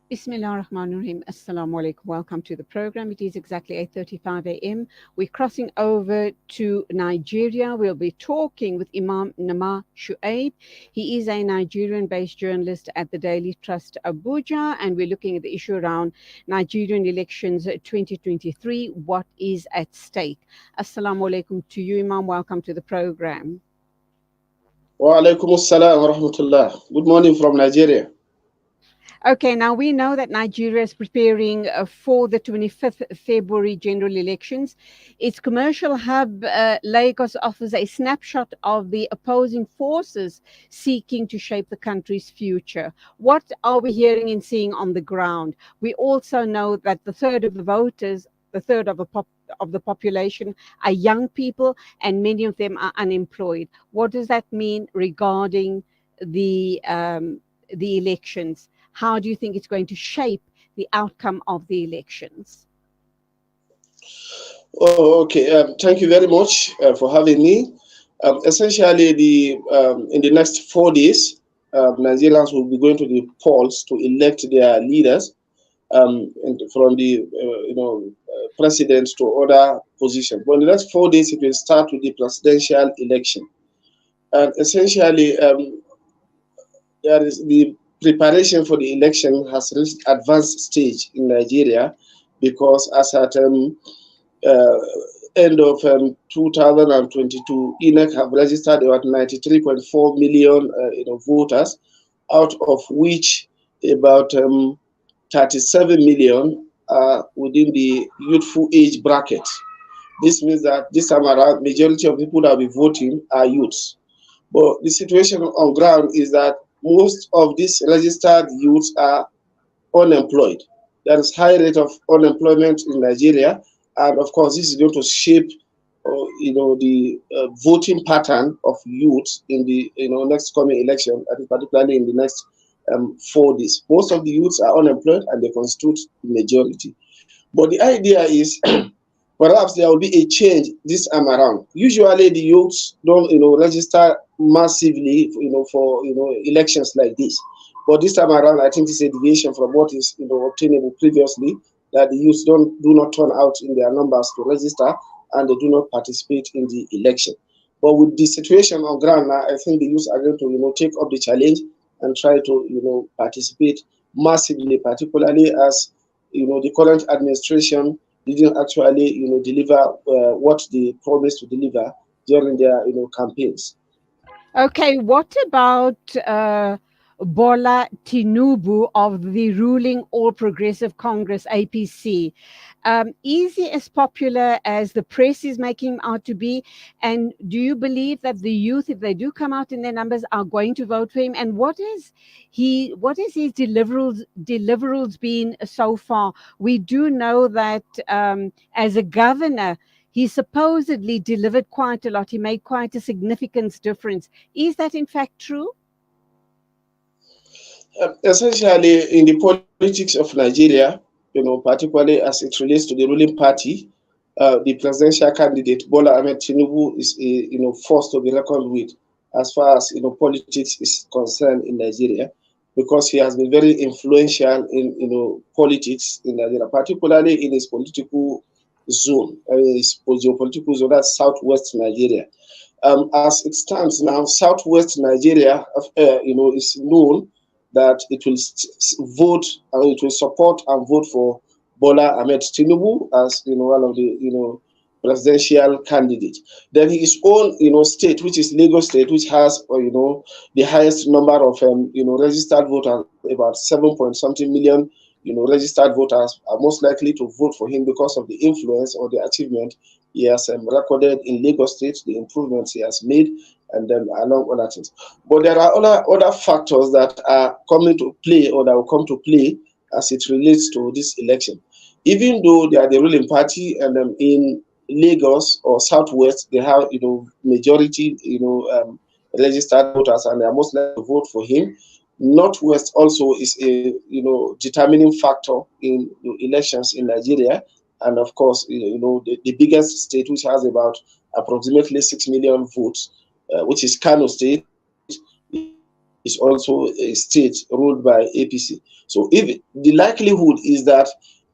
Bismillah ar-Rahman ar-Rahim. Assalamu alaikum. Welcome to the program. It is exactly 8:35 a.m. We're crossing over to Nigeria. We'll be talking with Imam Nma Shuaib. He is a Nigerian-based journalist at the Daily Trust Abuja, and we're looking at the issue around Nigerian elections 2023. What is at stake? Assalamu alaikum to you, Imam. Welcome to the program. Wa alaikum assalam wa rahmatullah. Good morning from Nigeria. Okay, now we know that Nigeria is preparing for the 25th February general elections. Its commercial hub, Lagos, offers a snapshot of the opposing forces seeking to shape the country's future. What are we hearing and seeing on the ground? We also know that the third of the voters, the third of the population are young people, and many of them are unemployed. What does that mean regarding the elections? How do you think it's going to shape the outcome of the elections? Oh, okay. Thank you very much for having me. Essentially, in the next 4 days, Nigerians will be going to the polls to elect their leaders, and from the president to other positions. But in the next 4 days, it will start with the presidential election. And essentially, there is the preparation for the election has reached advanced stage in Nigeria, because as at end of 2022, INEC have registered about 93.4 million voters, out of which about 37 million are within the youthful age bracket. This means that this time around, majority of people that will be voting are youths. But the situation on ground is that most of these registered youths are unemployed. There is high rate of unemployment in Nigeria, and of course, this is going to shape, the voting pattern of youth in the next coming election, particularly in the next 4 days. Most of the youths are unemployed, and they constitute the majority. But the idea is, perhaps there will be a change this time around. Usually, the youths don't, register massively, for elections like this. But this time around, I think it's a deviation from what is obtainable previously, that the youths do not turn out in their numbers to register, and they do not participate in the election. But with the situation on ground now, I think the youths are going to take up the challenge and try to participate massively, particularly as the current administration didn't actually deliver what they promised to deliver during their campaigns. Okay, what about Bola Tinubu of the ruling All Progressive Congress, APC? Is he as popular as the press is making him out to be? And do you believe that the youth, if they do come out in their numbers, are going to vote for him? And what is his deliverables been so far? We do know that as a governor, he supposedly delivered quite a lot. He made quite a significant difference. Is that in fact true? Essentially, in the politics of Nigeria, particularly as it relates to the ruling party, the presidential candidate Bola Ahmed Tinubu is a force to be reckoned with as far as politics is concerned in Nigeria, because he has been very influential in politics in Nigeria, particularly in his political zone, his geopolitical zone, that's southwest Nigeria. As it stands now, southwest Nigeria, is known that it will vote and it will support and vote for Bola Ahmed Tinubu as one of the presidential candidates. Then his own state, which is Lagos State, which has the highest number of registered voters, about 7 point something million registered voters, are most likely to vote for him because of the influence or the achievement he has recorded in Lagos State, the improvements he has made, and then along other things. But there are other factors that are coming to play, or that will come to play as it relates to this election. Even though they are the ruling party, and in Lagos or Southwest, they have majority registered voters, and they are most likely to vote for him. Northwest also is a determining factor in elections in Nigeria, and of course the biggest state, which has about approximately 6 million votes, which is Kano State, is is also a state ruled by APC. So if the likelihood is that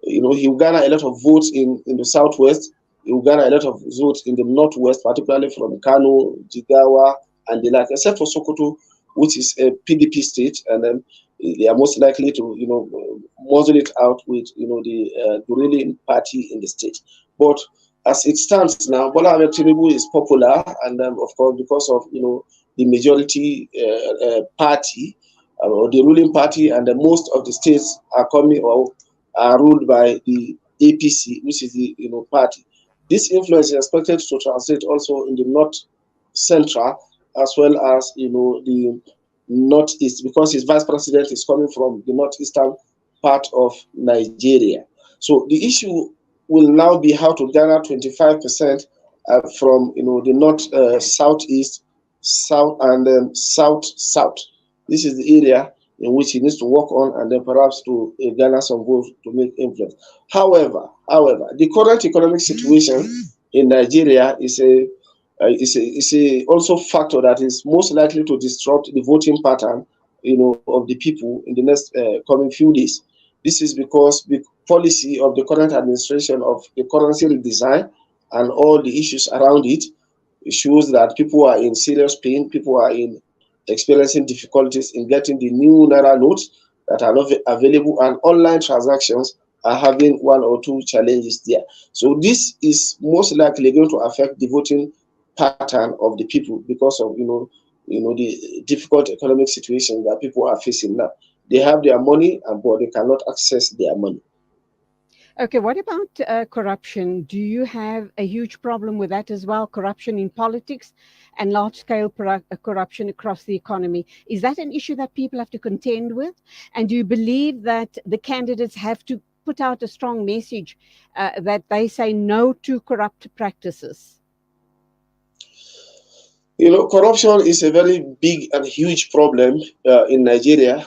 he will garner a lot of votes in the southwest, he will garner a lot of votes in the northwest, particularly from Kano, Jigawa, and the like, except for Sokoto, which is a PDP state, and then they are most likely to muzzle it out with the ruling party in the state. But as it stands now, Bola Ahmed Tinubu is popular, and of course, because of the majority party or the ruling party, and most of the states are coming or are ruled by the APC, which is the party. This influence is expected to translate also in the north central as well as the northeast, because his vice president is coming from the northeastern part of Nigeria. So the issue will now be how to garner 25% from the north southeast, south, and south. This is the area in which he needs to work on, and then perhaps to garner some votes to make influence. However, the current economic situation in Nigeria is a also factor that is most likely to disrupt the voting pattern, of the people in the next coming few days. This is because the policy of the current administration of the currency redesign and all the issues around it shows that people are in serious pain. People are experiencing difficulties in getting the new Naira notes that are not available, and online transactions are having one or two challenges there. So this is most likely going to affect the voting pattern of the people because of the difficult economic situation that people are facing now. They have their money, but they cannot access their money. Okay, what about corruption? Do you have a huge problem with that as well? Corruption in politics and large-scale corruption across the economy. Is that an issue that people have to contend with? And do you believe that the candidates have to put out a strong message that they say no to corrupt practices? Corruption is a very big and huge problem in Nigeria.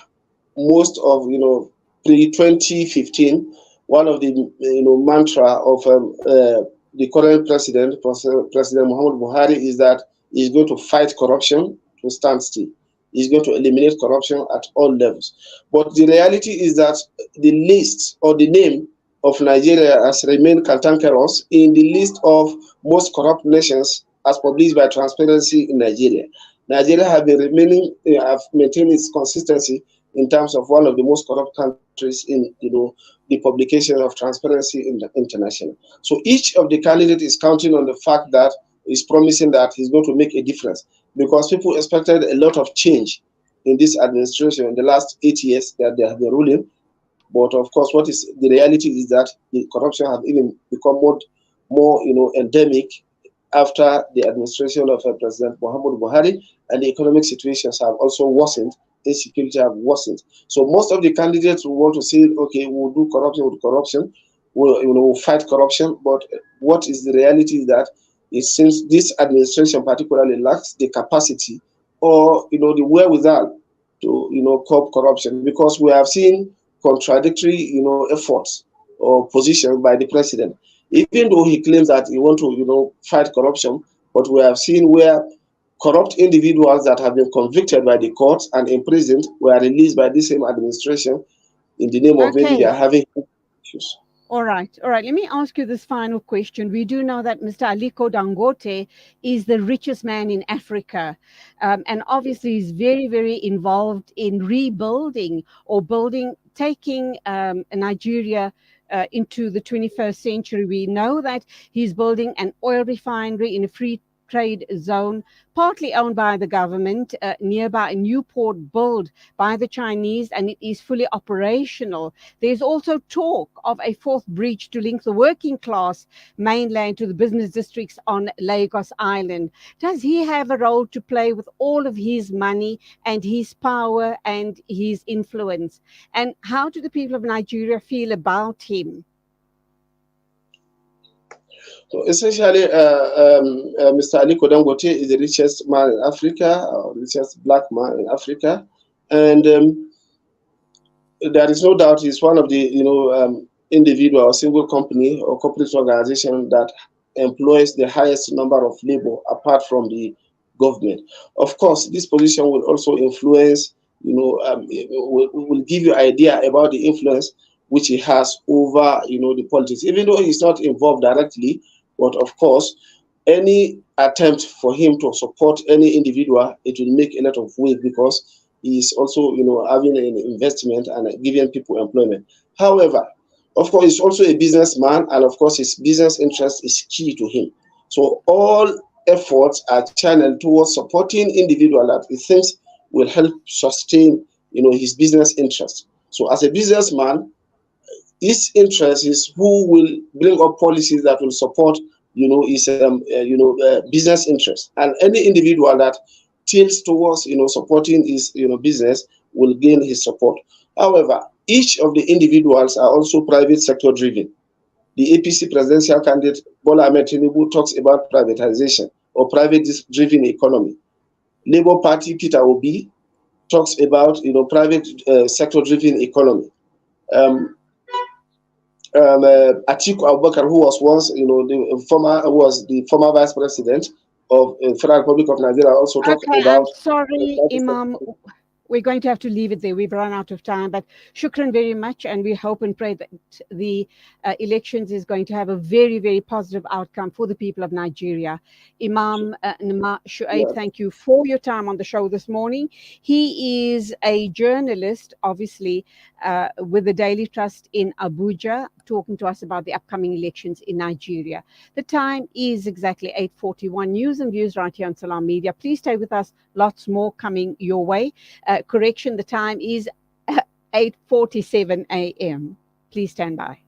Most of pre-2015, one of the mantra of the current president, President Muhammad Buhari, is that he's going to fight corruption to stand still. He's going to eliminate corruption at all levels. But the reality is that the list or the name of Nigeria has remained cantankerous in the list of most corrupt nations as published by Transparency in Nigeria. Nigeria have maintained its consistency in terms of one of the most corrupt countries in the publication of Transparency International. So each of the candidates is counting on the fact that he's promising that he's going to make a difference, because people expected a lot of change in this administration in the last 8 years that they have been ruling. But of course, what is the reality is that the corruption has even become more endemic after the administration of President Muhammad Buhari, and the economic situations have also worsened. Insecurity have worsened. So most of the candidates will want to say, okay, we'll do corruption with corruption, we'll fight corruption. But what is the reality is that it seems this administration particularly lacks the capacity or the wherewithal to curb corruption, because we have seen contradictory efforts or positions by the president. Even though he claims that he wants to fight corruption, but we have seen where corrupt individuals that have been convicted by the courts and imprisoned were released by the same administration in the name of maybe they are having issues. All right. Let me ask you this final question. We do know that Mr. Aliko Dangote is the richest man in Africa. And obviously he's very, very involved in rebuilding or taking Nigeria into the 21st century. We know that he's building an oil refinery in a free trade zone, partly owned by the government, nearby a new port built by the Chinese, and it is fully operational. There's also talk of a fourth bridge to link the working class mainland to the business districts on Lagos Island. Does he have a role to play with all of his money and his power and his influence? And how do the people of Nigeria feel about him? So essentially, Mr. Aliko Dangote is the richest man in Africa, or richest black man in Africa, and there is no doubt he's one of the individual or single company or corporate organization that employs the highest number of labor apart from the government. Of course, this position will also influence will give you idea about the influence which he has over, the politics, even though he's not involved directly. But of course, any attempt for him to support any individual, it will make a lot of weight because he is also, having an investment and giving people employment. However, of course, he's also a businessman, and of course, his business interest is key to him. So all efforts are channeled towards supporting individual that he thinks will help sustain, his business interest. So as a businessman, his interest is who will bring up policies that will support, his business interest. And any individual that tilts towards, supporting his, business will gain his support. However, each of the individuals are also private sector driven. The APC presidential candidate Bola Ahmed Tinubu talks about privatization or private driven economy. Labour Party Peter Obi talks about, private sector driven economy. Um, Atiku Abubakar, who was once, the former vice president of the Federal Republic of Nigeria, also talked Okay, I'm about sorry, Imam. We're going to have to leave it there. We've run out of time, but shukran very much. And we hope and pray that the elections is going to have a very, very positive outcome for the people of Nigeria. Imam Nma Shuaib, yeah, thank you for your time on the show this morning. He is a journalist, obviously, with the Daily Trust in Abuja, talking to us about the upcoming elections in Nigeria. The time is exactly 8:41. News and views right here on Salam Media. Please stay with us. Lots more coming your way. Correction, the time is 8:47 a.m. Please stand by.